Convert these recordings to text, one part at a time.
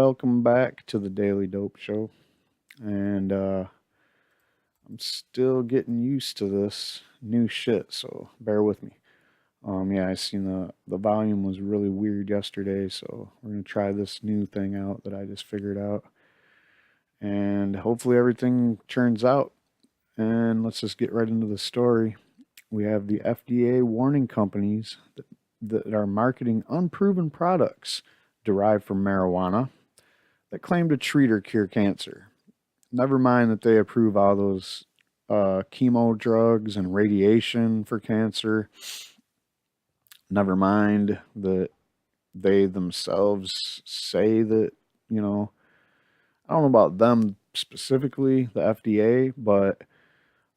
welcome back to the Daily Dope Show. And I'm still getting used to this new shit, so bear with me. Yeah, I seen the volume was really weird yesterday, so we're gonna try this new thing out that I just figured out, and hopefully everything turns out. And let's just get right into the story. We have the FDA warning companies that are marketing unproven products derived from marijuana that claim to treat or cure cancer. Never mind that they approve all those chemo drugs and radiation for cancer. Never mind that they themselves say that, you know, I don't know about them specifically, the FDA, but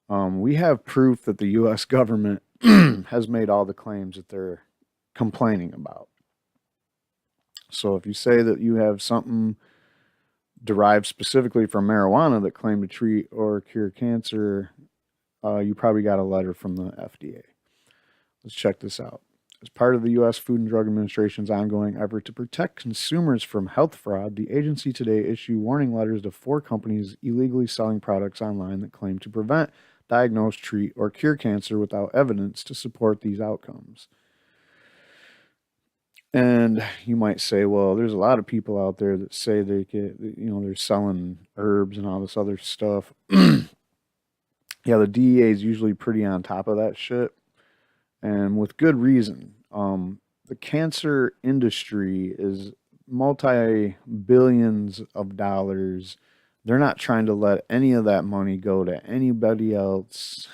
we have proof that the US government has made all the claims that they're complaining about. So if you say that you have something derived specifically from marijuana that claim to treat or cure cancer, you probably got a letter from the FDA. Let's check this out. As part of the U.S. Food and Drug Administration's ongoing effort to protect consumers from health fraud, the agency today issued warning letters to 4 companies illegally selling products online that claim to prevent, diagnose, treat, or cure cancer without evidence to support these outcomes. And you might say, well, there's a lot of people out there that say they're selling herbs and all this other stuff. Yeah, the DEA is usually pretty on top of that shit, and with good reason. The cancer industry is multi billions of dollars. They're not trying to let any of that money go to anybody else.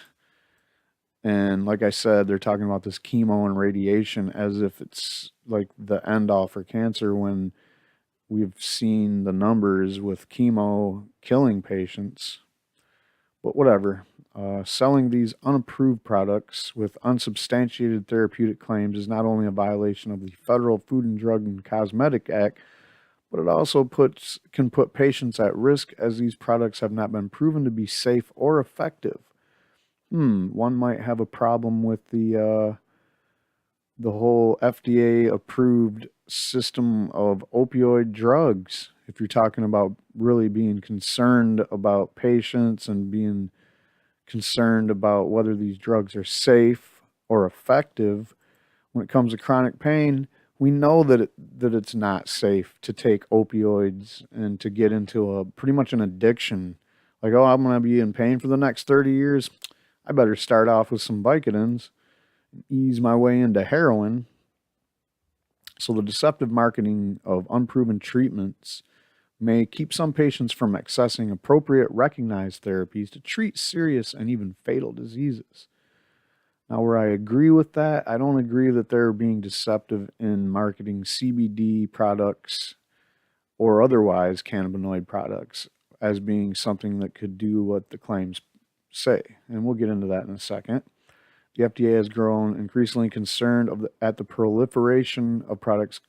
And like I said, they're talking about this chemo and radiation as if it's like the end all for cancer when we've seen the numbers with chemo killing patients. But whatever. Selling these unapproved products with unsubstantiated therapeutic claims is not only a violation of the Federal Food and Drug and Cosmetic Act, but it also can put patients at risk as these products have not been proven to be safe or effective. One might have a problem with the whole FDA approved system of opioid drugs. If you're talking about really being concerned about patients and being concerned about whether these drugs are safe or effective when it comes to chronic pain, we know that it's not safe to take opioids and to get into a pretty much an addiction. Like, oh, I'm going to be in pain for the next 30 years. I better start off with some Vicodins, ease my way into heroin. So the deceptive marketing of unproven treatments may keep some patients from accessing appropriate recognized therapies to treat serious and even fatal diseases. Now, where I agree with that, I don't agree that they're being deceptive in marketing CBD products or otherwise cannabinoid products as being something that could do what the claims say. And we'll get into that in a second. The FDA has grown increasingly concerned at the proliferation of products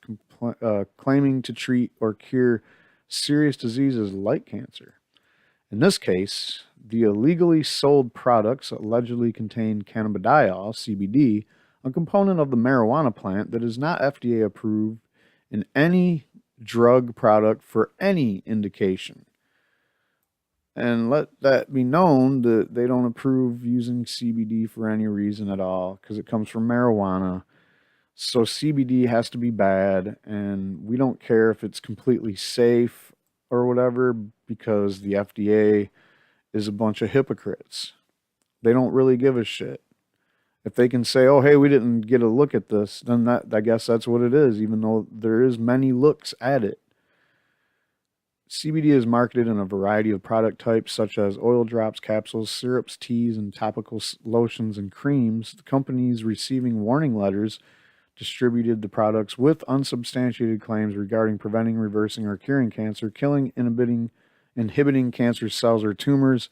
claiming to treat or cure serious diseases like cancer. In this case, the illegally sold products allegedly contain cannabidiol, CBD, a component of the marijuana plant that is not FDA approved in any drug product for any indication. And let that be known that they don't approve using CBD for any reason at all because it comes from marijuana. So CBD has to be bad, and we don't care if it's completely safe or whatever because the FDA is a bunch of hypocrites. They don't really give a shit. If they can say, oh, hey, we didn't get a look at this, then I guess that's what it is, even though there is many looks at it. CBD is marketed in a variety of product types such as oil drops, capsules, syrups, teas, and topical lotions and creams. The companies receiving warning letters distributed the products with unsubstantiated claims regarding preventing, reversing, or curing cancer, killing, inhibiting cancer cells or tumors,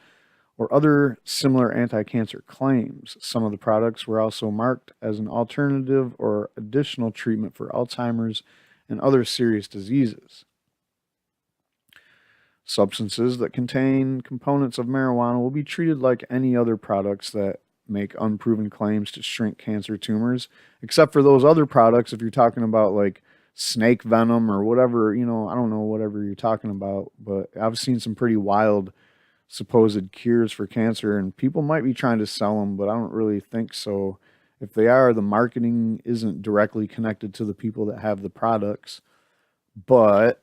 or other similar anti-cancer claims. Some of the products were also marked as an alternative or additional treatment for Alzheimer's and other serious diseases. Substances that contain components of marijuana will be treated like any other products that make unproven claims to shrink cancer tumors, except for those other products. If you're talking about like snake venom or whatever, I don't know, whatever you're talking about, but I've seen some pretty wild supposed cures for cancer, and people might be trying to sell them, but I don't really think so. If they are, the marketing isn't directly connected to the people that have the products, but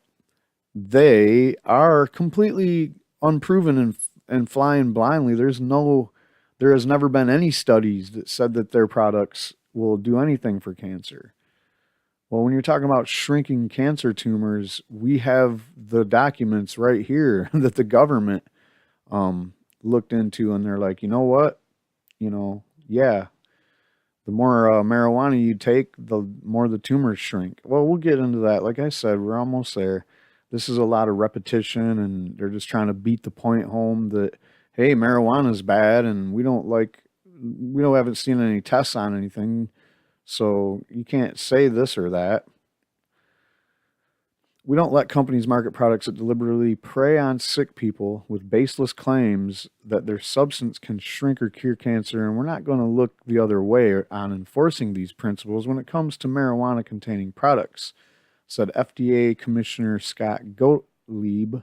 they are completely unproven and flying blindly. There has never been any studies that said that their products will do anything for cancer. Well, when you're talking about shrinking cancer tumors, we have the documents right here that the government looked into, and they're like, you know what? Yeah, the more marijuana you take, the more the tumors shrink. Well, we'll get into that. Like I said, we're almost there. This is a lot of repetition, and they're just trying to beat the point home that, hey, marijuana is bad, and we don't haven't seen any tests on anything, so you can't say this or that. We don't let companies market products that deliberately prey on sick people with baseless claims that their substance can shrink or cure cancer, and we're not going to look the other way on enforcing these principles when it comes to marijuana containing products, said FDA Commissioner Scott Gottlieb,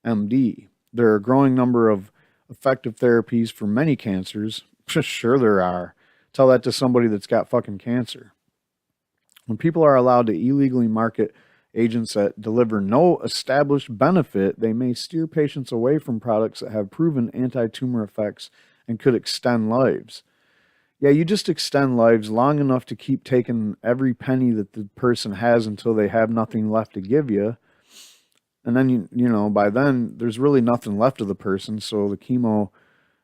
MD. There are a growing number of effective therapies for many cancers. Sure, there are. Tell that to somebody that's got fucking cancer. When people are allowed to illegally market agents that deliver no established benefit, they may steer patients away from products that have proven anti-tumor effects and could extend lives. Yeah, you just extend lives long enough to keep taking every penny that the person has until they have nothing left to give you. And then, by then, there's really nothing left of the person, so the chemo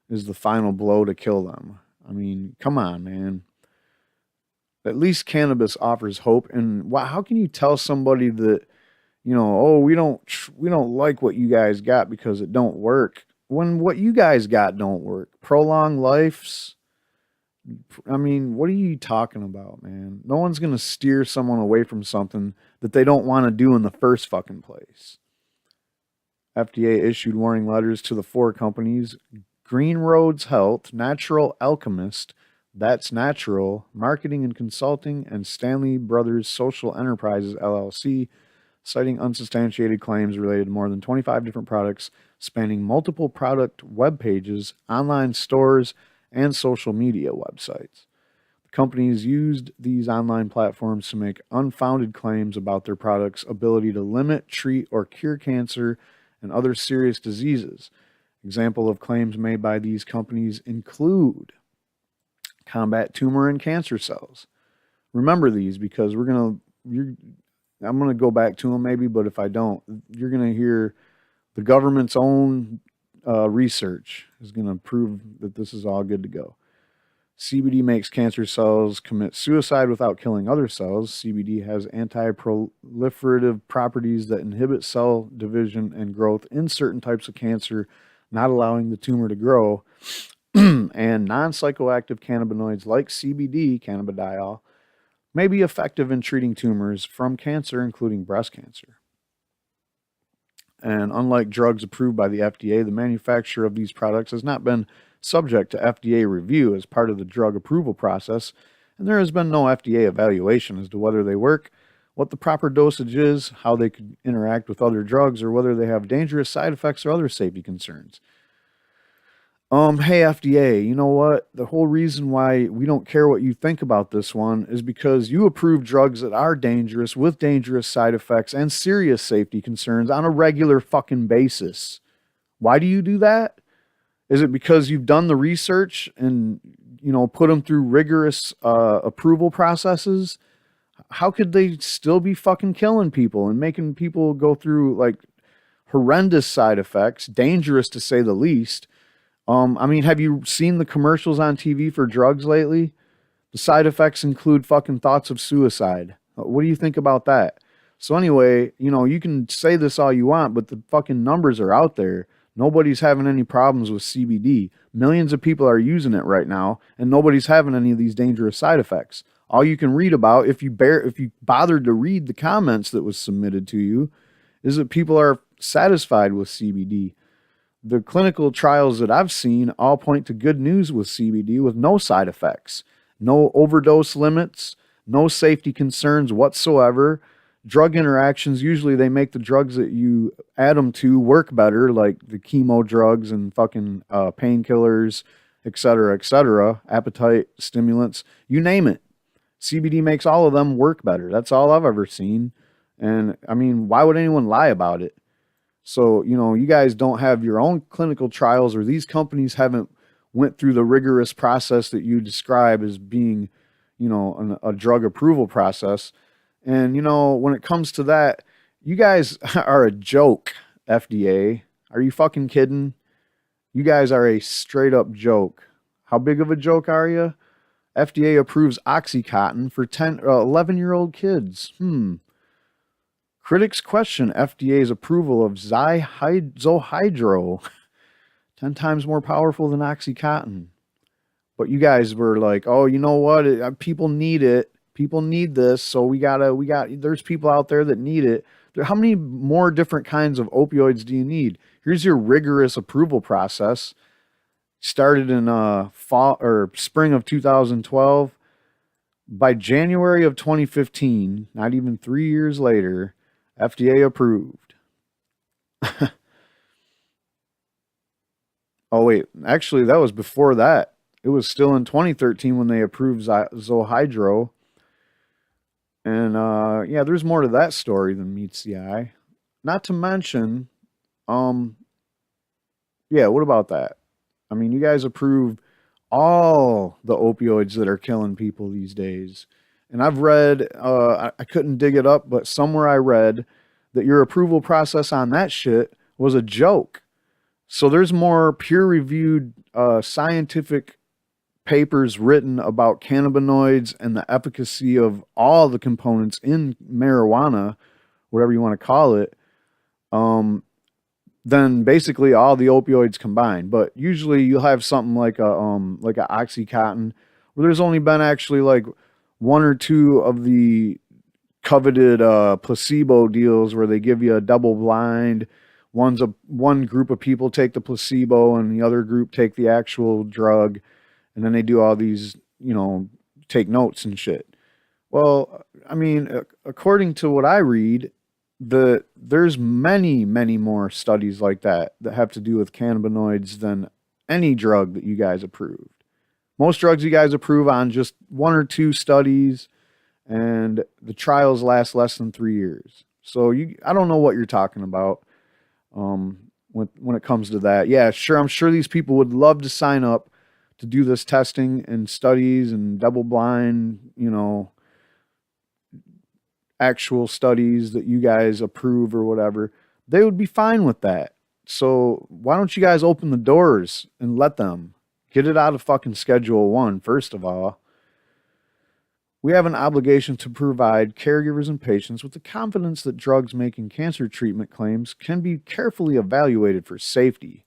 is the final blow to kill them. I mean, come on, man. At least cannabis offers hope. And how can you tell somebody that, oh, we don't like what you guys got because it don't work, when what you guys got don't work? Prolonged lives. I mean, what are you talking about, man? No one's going to steer someone away from something that they don't want to do in the first fucking place. FDA issued warning letters to the four companies: Green Roads Health, Natural Alchemist, That's Natural, Marketing and Consulting, and Stanley Brothers Social Enterprises, LLC, citing unsubstantiated claims related to more than 25 different products spanning multiple product web pages, online stores, and social media websites. The companies used these online platforms to make unfounded claims about their products' ability to limit, treat, or cure cancer and other serious diseases. Example of claims made by these companies include combat tumor and cancer cells. Remember these, because I'm gonna go back to them maybe, but if I don't, you're gonna hear the government's own research is gonna prove that this is all good to go. CBD makes cancer cells commit suicide without killing other cells. CBD has anti-proliferative properties that inhibit cell division and growth in certain types of cancer, not allowing the tumor to grow. And non-psychoactive cannabinoids like CBD, cannabidiol, may be effective in treating tumors from cancer, including breast cancer. And unlike drugs approved by the FDA, the manufacture of these products has not been subject to FDA review as part of the drug approval process, and there has been no FDA evaluation as to whether they work, what the proper dosage is, how they could interact with other drugs, or whether they have dangerous side effects or other safety concerns. Hey FDA, you know what? The whole reason why we don't care what you think about this one is because you approve drugs that are dangerous with dangerous side effects and serious safety concerns on a regular fucking basis. Why do you do that? Is it because you've done the research and, put them through rigorous approval processes? How could they still be fucking killing people and making people go through like horrendous side effects, dangerous to say the least? Have you seen the commercials on TV for drugs lately? The side effects include fucking thoughts of suicide. What do you think about that? So anyway, you can say this all you want, but the fucking numbers are out there. Nobody's having any problems with CBD. Millions of people are using it right now, and nobody's having any of these dangerous side effects. All you can read about, if you bothered to read the comments that was submitted to you, is that people are satisfied with CBD. The clinical trials that I've seen all point to good news with CBD, with no side effects, no overdose limits, no safety concerns whatsoever, drug interactions, usually they make the drugs that you add them to work better, like the chemo drugs and fucking painkillers, et cetera, appetite stimulants, you name it. CBD makes all of them work better. That's all I've ever seen. And I mean, why would anyone lie about it? So, you guys don't have your own clinical trials, or these companies haven't went through the rigorous process that you describe as being, a drug approval process. And, when it comes to that, you guys are a joke, FDA. Are you fucking kidding? You guys are a straight up joke. How big of a joke are you? FDA approves Oxycontin for 11-year-old kids. Critics question FDA's approval of Zohydro, 10 times more powerful than Oxycontin. But you guys were like, oh, you know what? People need it. People need this. So there's people out there that need it. How many more different kinds of opioids do you need? Here's your rigorous approval process. Started in fall or spring of 2012. By January of 2015, not even 3 years later, FDA approved. Oh, wait. Actually, that was before that. It was still in 2013 when they approved Zohydro. And yeah, there's more to that story than meets the eye. Not to mention, um, yeah, what about that? I mean, you guys approved all the opioids that are killing people these days. And I've read, I couldn't dig it up, but somewhere I read that your approval process on that shit was a joke. So there's more peer-reviewed scientific papers written about cannabinoids and the efficacy of all the components in marijuana, whatever you want to call it, than basically all the opioids combined. But usually you'll have something like a Oxycontin, where there's only been actually like one or two of the coveted placebo deals where they give you a double blind. One group of people take the placebo and the other group take the actual drug, and then they do all these, take notes and shit. Well, I mean, according to what I read, there's many, many more studies like that have to do with cannabinoids than any drug that you guys approved. Most drugs you guys approve on just one or two studies, and the trials last less than 3 years. So I don't know what you're talking about when it comes to that. Yeah, sure, I'm sure these people would love to sign up to do this testing and studies and double blind, actual studies that you guys approve or whatever. They would be fine with that. So why don't you guys open the doors and let them get it out of fucking Schedule 1, first of all? We have an obligation to provide caregivers and patients with the confidence that drugs making cancer treatment claims can be carefully evaluated for safety.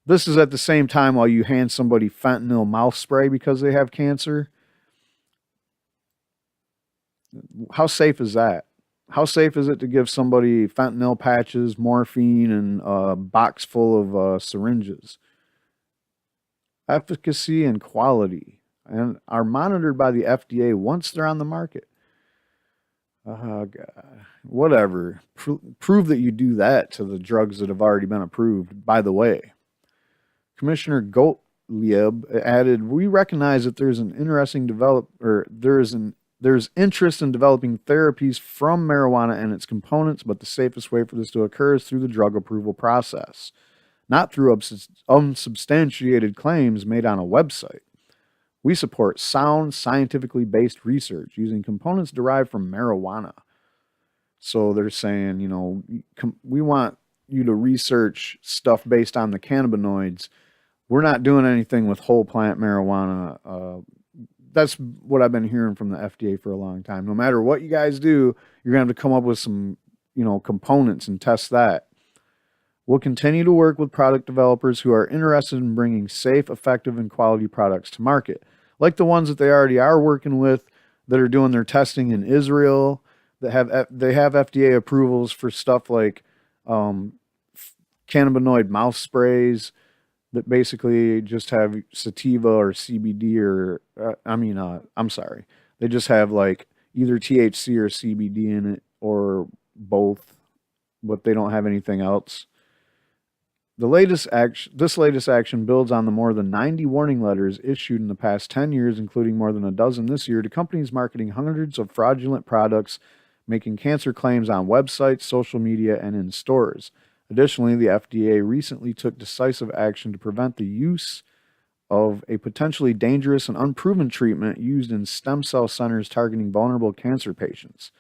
This is at the same time while you hand somebody fentanyl mouth spray because they have cancer. How safe is that? How safe is it to give somebody fentanyl patches, morphine, and a box full of syringes? Efficacy and quality and are monitored by the FDA once they're on the market. Oh, God. Whatever. Prove that you do that to the drugs that have already been approved, by the way. Commissioner Gottlieb added, "We recognize that there's interest in developing therapies from marijuana and its components, but the safest way for this to occur is through the drug approval process, not through unsubstantiated claims made on a website. We support sound, scientifically based research using components derived from marijuana." So they're saying, we want you to research stuff based on the cannabinoids. We're not doing anything with whole plant marijuana. That's what I've been hearing from the FDA for a long time. No matter what you guys do, you're going to have to come up with some, components and test that. We'll continue to work with product developers who are interested in bringing safe, effective, and quality products to market, like the ones that they already are working with that are doing their testing in Israel, they have FDA approvals for stuff like cannabinoid mouth sprays that basically just have sativa or CBD I'm sorry. They just have like either THC or CBD in it. or both, but they don't have anything else. This latest action builds on the more than 90 warning letters issued in the past 10 years, including more than a dozen this year, to companies marketing hundreds of fraudulent products, making cancer claims on websites, social media, and in stores. Additionally, the FDA recently took decisive action to prevent the use of a potentially dangerous and unproven treatment used in stem cell centers targeting vulnerable cancer patients.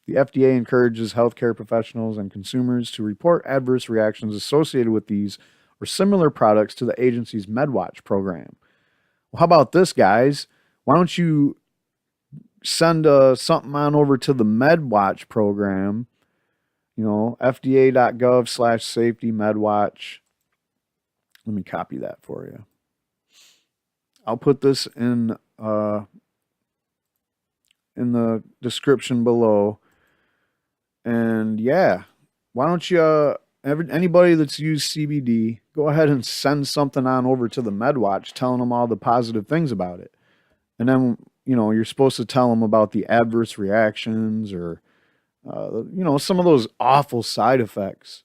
The FDA encourages healthcare professionals and consumers to report adverse reactions associated with these or similar products to the agency's MedWatch program. Well, how about this, guys? Why don't you send something on over to the MedWatch program? FDA.gov/safety MedWatch. Let me copy that for you. I'll put this in the description below. And yeah, why don't you, anybody that's used CBD, go ahead and send something on over to the MedWatch telling them all the positive things about it. And then, you're supposed to tell them about the adverse reactions or, some of those awful side effects.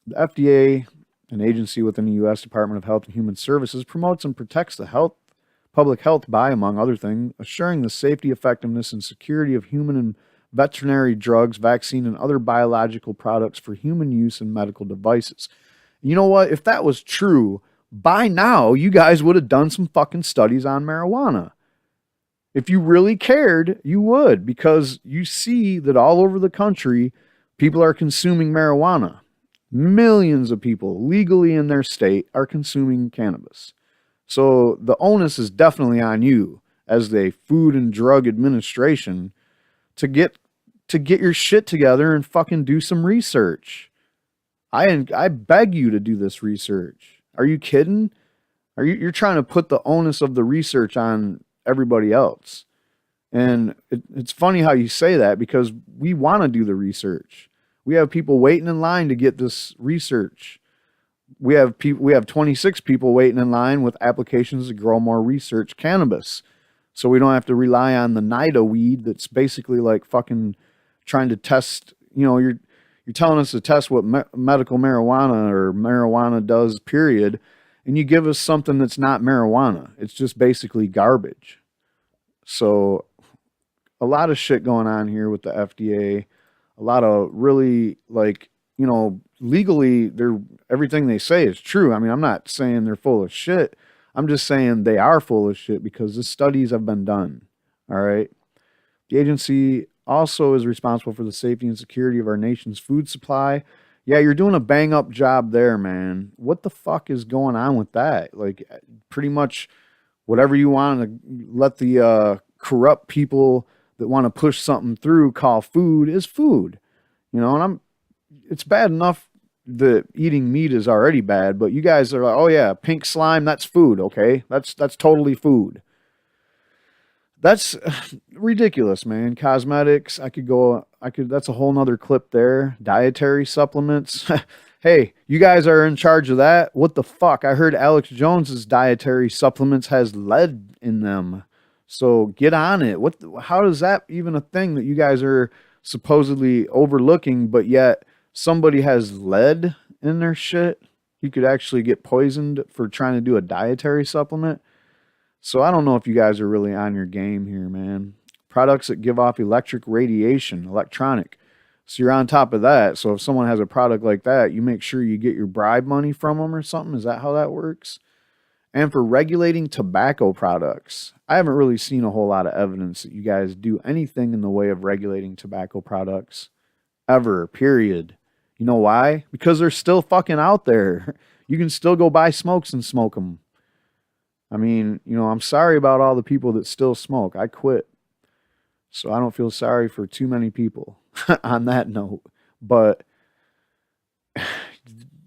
The FDA, an agency within the U.S. Department of Health and Human Services, promotes and protects the public health by, among other things, assuring the safety, effectiveness, and security of human and veterinary drugs, vaccine, and other biological products for human use and medical devices. You know what? If that was true, by now you guys would have done some fucking studies on marijuana. If you really cared, you would, because you see that all over the country, people are consuming marijuana. Millions of people legally in their state are consuming cannabis. So the onus is definitely on you as the Food and Drug Administration to get your shit together and fucking do some research. I beg you to do this research. Are you kidding? You're trying to put the onus of the research on everybody else. And it's funny how you say that, because we want to do the research. We have people waiting in line to get this research. We have 26 people waiting in line with applications to grow more research cannabis. So we don't have to rely on the NIDA weed that's basically like fucking trying to test, you're telling us to test what medical marijuana or marijuana does, period. And you give us something that's not marijuana. It's just basically garbage. So a lot of shit going on here with the FDA. A lot of really, legally, everything they say is true. I mean, I'm not saying they're full of shit. I'm just saying they are full of shit because the studies have been done. All right. The agency also is responsible for the safety and security of our nation's food supply. Yeah, you're doing a bang up job there, man. What the fuck is going on with that? Like, pretty much whatever you want to let the corrupt people that want to push something through call food is food. And it's bad enough that eating meat is already bad, but you guys are like, oh yeah, pink slime, that's food, okay? That's totally food. That's ridiculous, man. Cosmetics, that's a whole nother clip there. Dietary supplements. Hey, you guys are in charge of that. What the fuck? I heard Alex Jones's dietary supplements has lead in them. So get on it. How is that even a thing that you guys are supposedly overlooking, but yet somebody has lead in their shit? You could actually get poisoned for trying to do a dietary supplement. So I don't know if you guys are really on your game here, man. Products that give off electronic. So you're on top of that. So if someone has a product like that, you make sure you get your bribe money from them or something. Is that how that works? And for regulating tobacco products, I haven't really seen a whole lot of evidence that you guys do anything in the way of regulating tobacco products ever, period. You know why? Because they're still fucking out there. You can still go buy smokes and smoke them. I mean, I'm sorry about all the people that still smoke. I quit. So I don't feel sorry for too many people on that note. But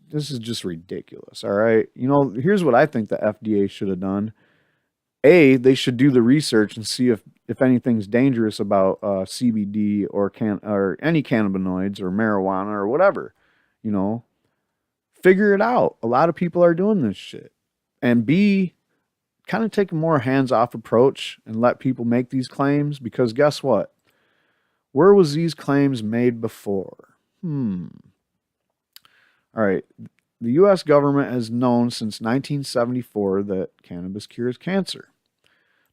this is just ridiculous, all right? Here's what I think the FDA should have done. They should do the research and see if anything's dangerous about CBD or any cannabinoids or marijuana or whatever. Figure it out. A lot of people are doing this shit. And B, kind of take a more hands-off approach and let people make these claims, because guess what? Where was these claims made before? All right. The U.S. government has known since 1974 that cannabis cures cancer.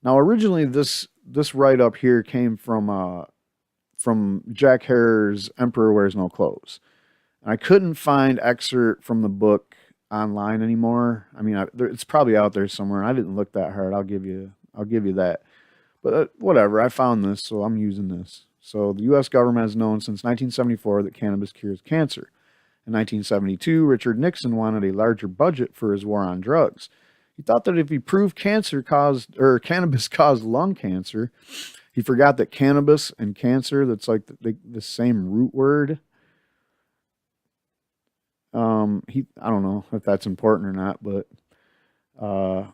Now, originally, this write up here came from Jack Herer's Emperor Wears No Clothes. And I couldn't find excerpt from the book online anymore. I mean, it's probably out there somewhere. I didn't look that hard. I'll give you that. But whatever, I found this, so I'm using this. So the U.S. government has known since 1974 that cannabis cures cancer. In 1972, Richard Nixon wanted a larger budget for his war on drugs. He thought that if he proved cannabis caused lung cancer, he forgot that cannabis and cancer, that's like the same root word. I don't know if that's important or not, but uh,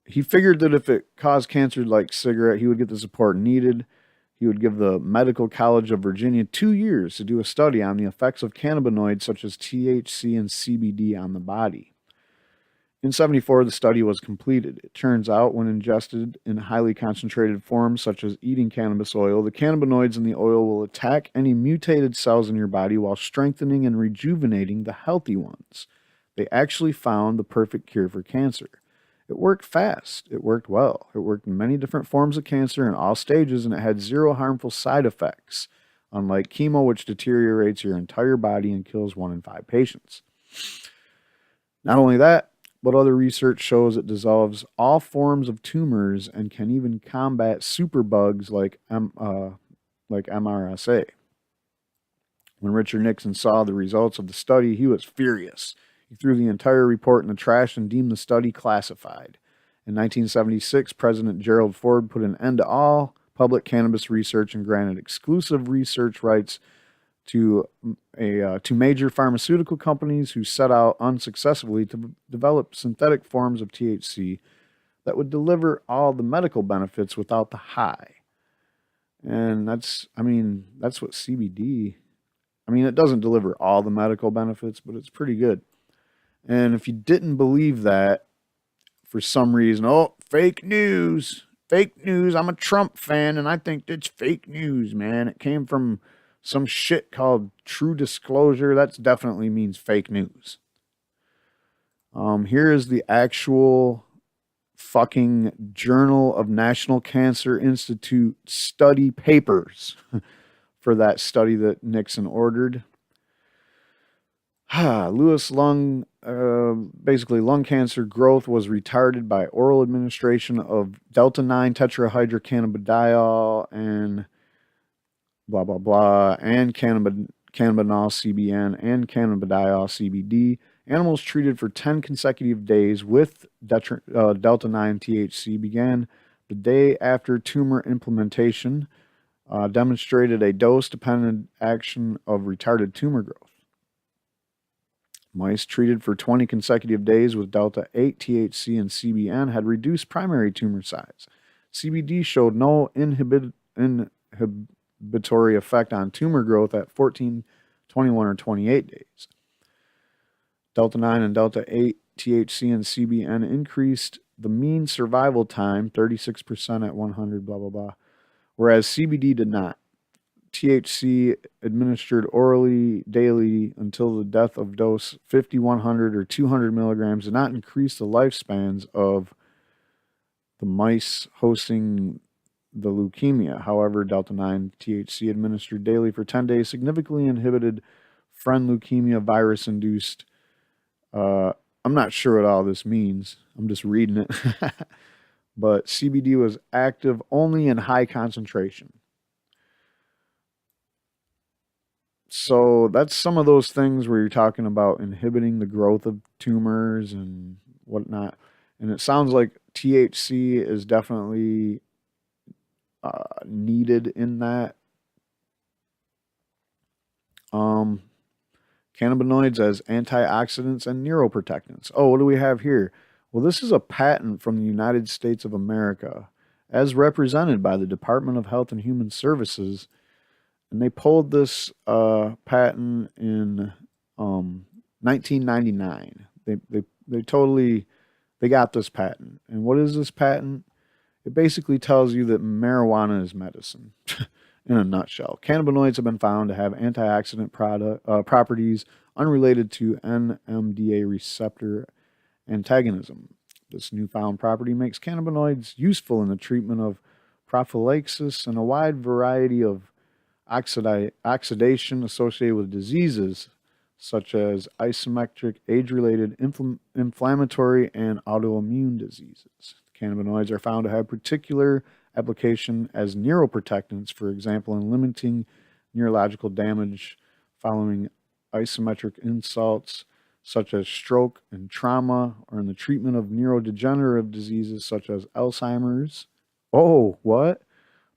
he figured that if it caused cancer like cigarette, he would get the support needed. He would give the Medical College of Virginia 2 years to do a study on the effects of cannabinoids such as THC and CBD on the body. In 74, the study was completed. It turns out when ingested in highly concentrated forms, such as eating cannabis oil, the cannabinoids in the oil will attack any mutated cells in your body while strengthening and rejuvenating the healthy ones. They actually found the perfect cure for cancer. It worked fast. It worked well. It worked in many different forms of cancer in all stages, and it had zero harmful side effects, unlike chemo, which deteriorates your entire body and kills 1 in 5 patients. Not only that, but other research shows it dissolves all forms of tumors and can even combat superbugs like MRSA. When Richard Nixon saw the results of the study, he was furious. He threw the entire report in the trash and deemed the study classified. In 1976, President Gerald Ford put an end to all public cannabis research and granted exclusive research rights to major pharmaceutical companies who set out unsuccessfully to develop synthetic forms of THC that would deliver all the medical benefits without the high. And that's what CBD. I mean, it doesn't deliver all the medical benefits, but it's pretty good. And if you didn't believe that for some reason, oh, fake news, fake news. I'm a Trump fan and I think it's fake news, man. It came from some shit called True Disclosure. That definitely means fake news. Here is the actual fucking Journal of National Cancer Institute study papers for that study that Nixon ordered. Lewis basically lung cancer growth was retarded by oral administration of delta 9 tetrahydrocannabidiol and blah blah blah and cannabinol CBN and cannabidiol CBD. Animals treated for 10 consecutive days with delta 9 THC began the day after tumor implantation, demonstrated a dose-dependent action of retarded tumor growth. Mice treated for 20 consecutive days with delta 8 THC and CBN had reduced primary tumor size. CBD showed no inhibitory effect on tumor growth at 14, 21, or 28 days. Delta 9 and delta 8 THC and CBN increased the mean survival time 36% at 100, blah, blah, blah, whereas CBD did not. THC administered orally daily until the death of dose 50, 100, or 200 milligrams did not increase the lifespans of the mice hosting the leukemia. However, delta 9 THC administered daily for 10 days significantly inhibited friend leukemia virus-induced. I'm not sure what all this means. I'm just reading it. But CBD was active only in high concentration. So that's some of those things where you're talking about inhibiting the growth of tumors and whatnot. And it sounds like THC is definitely needed in that. Cannabinoids as antioxidants and neuroprotectants. Oh, what do we have here? Well, this is a patent from the United States of America, as represented by the Department of Health and Human Services. And they pulled this patent in 1999. They got this patent. And what is this patent? It basically tells you that marijuana is medicine. in a nutshell. Cannabinoids have been found to have antioxidant properties unrelated to NMDA receptor antagonism. This newfound property makes cannabinoids useful in the treatment of prophylaxis and a wide variety of oxidation associated with diseases such as isometric, age-related inflammatory, and autoimmune diseases. Cannabinoids are found to have particular application as neuroprotectants, for example, in limiting neurological damage following isometric insults such as stroke and trauma, or in the treatment of neurodegenerative diseases such as Alzheimer's. Oh, what?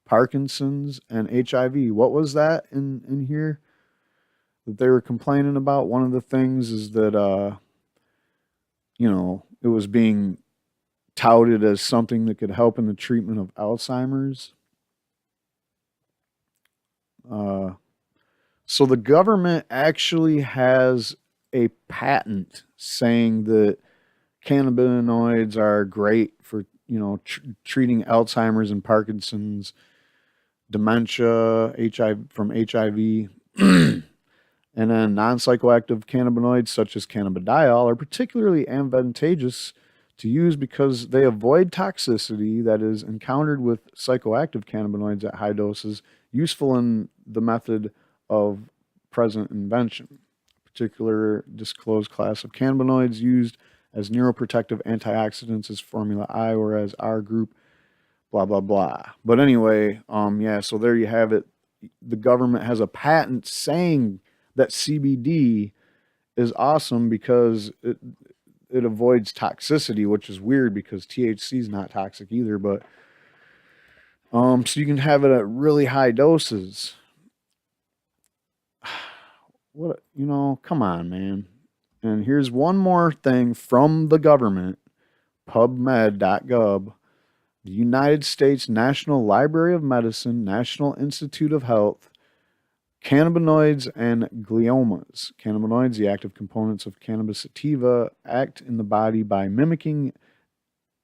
Parkinson's and HIV. What was that in here that they were complaining about? One of the things is that it was being touted as something that could help in the treatment of Alzheimer's. So the government actually has a patent saying that cannabinoids are great for, treating Alzheimer's and Parkinson's, dementia, HIV from HIV. And then non-psychoactive cannabinoids such as cannabidiol are particularly advantageous to use because they avoid toxicity that is encountered with psychoactive cannabinoids at high doses, useful in the method of present invention. A particular disclosed class of cannabinoids used as neuroprotective antioxidants is Formula I, whereas our group, blah, blah, blah. But anyway, so there you have it. The government has a patent saying that CBD is awesome because it avoids toxicity, which is weird because THC is not toxic either. But so you can have it at really high doses. What, come on, man. And here's one more thing from the government, PubMed.gov, the United States National Library of Medicine, National Institute of Health, cannabinoids and gliomas. Cannabinoids, the active components of cannabis sativa, act in the body by mimicking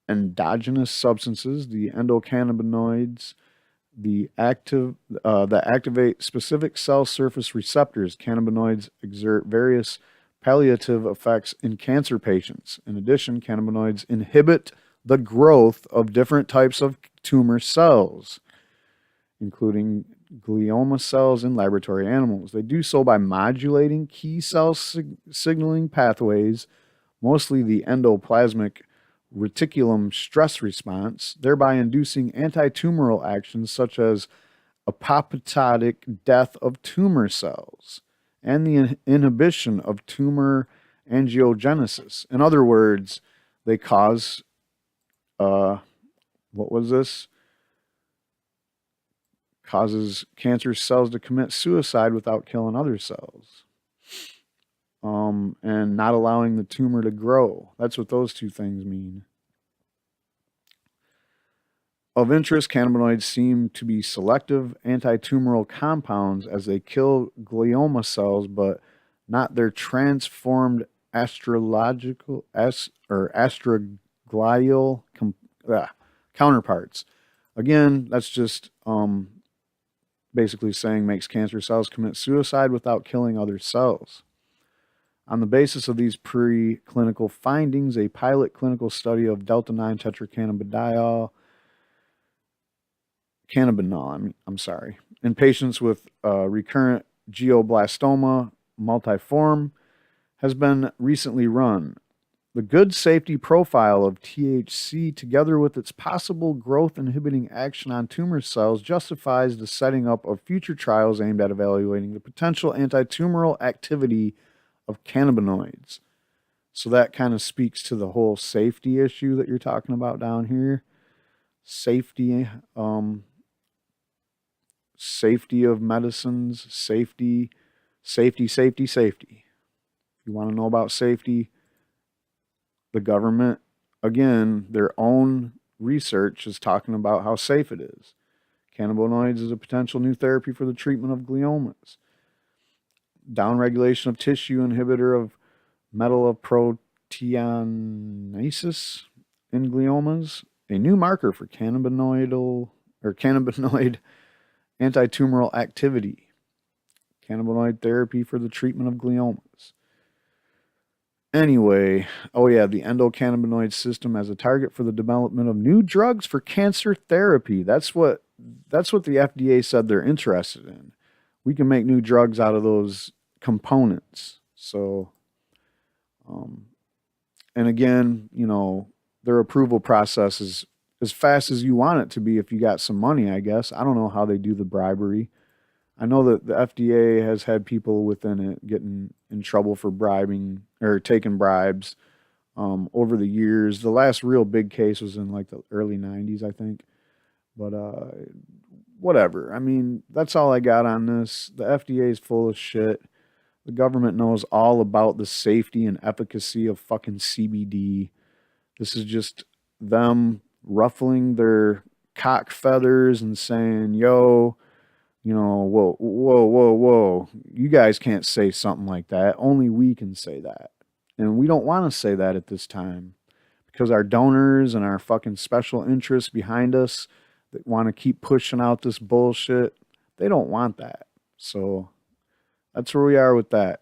endogenous substances, the endocannabinoids, that activate specific cell surface receptors. Cannabinoids exert various palliative effects in cancer patients. In addition, cannabinoids inhibit the growth of different types of tumor cells, including glioma cells in laboratory animals. They do so by modulating key cell signaling pathways, mostly the endoplasmic reticulum stress response, thereby inducing anti-tumoral actions such as apoptotic death of tumor cells and the inhibition of tumor angiogenesis. In other words, they cause, what was this? Causes cancer cells to commit suicide without killing other cells. And not allowing the tumor to grow. That's what those two things mean. Of interest, cannabinoids seem to be selective anti-tumoral compounds as they kill glioma cells, but not their transformed astrological or astroglial counterparts. Again, that's just basically saying makes cancer cells commit suicide without killing other cells. On the basis of these preclinical findings, a pilot clinical study of delta-9 tetracannabidiol, in patients with recurrent glioblastoma multiforme has been recently run. The good safety profile of THC, together with its possible growth-inhibiting action on tumor cells, justifies the setting up of future trials aimed at evaluating the potential anti-tumoral activity of cannabinoids. So that kind of speaks to the whole safety issue that you're talking about down here. Safety, safety of medicines, safety. If you want to know about safety, the government, again, their own research is talking about how safe it is. Cannabinoids is a potential new therapy for the treatment of gliomas. Downregulation of tissue inhibitor of metalloproteinases in gliomas. A new marker for cannabinoid Anti-tumoral activity. Cannabinoid therapy for the treatment of gliomas. Anyway, oh yeah, the endocannabinoid system as a target for the development of new drugs for cancer therapy. That's what the FDA said they're interested in. We can make new drugs out of those components. So, um, and again, their approval process is as fast as you want it to be if you got some money, I guess. I don't know how they do the bribery. I know that the FDA has had people within it getting in trouble for bribing or taking bribes over the years. The last real big case was in like the early 90s, I think. But whatever. I mean, that's all I got on this. The FDA is full of shit. The government knows all about the safety and efficacy of fucking CBD. This is just them ruffling their cock feathers and saying, yo, whoa, whoa, whoa, whoa. You guys can't say something like that. Only we can say that. And we don't want to say that at this time because our donors and our fucking special interests behind us that want to keep pushing out this bullshit, they don't want that. So that's where we are with that.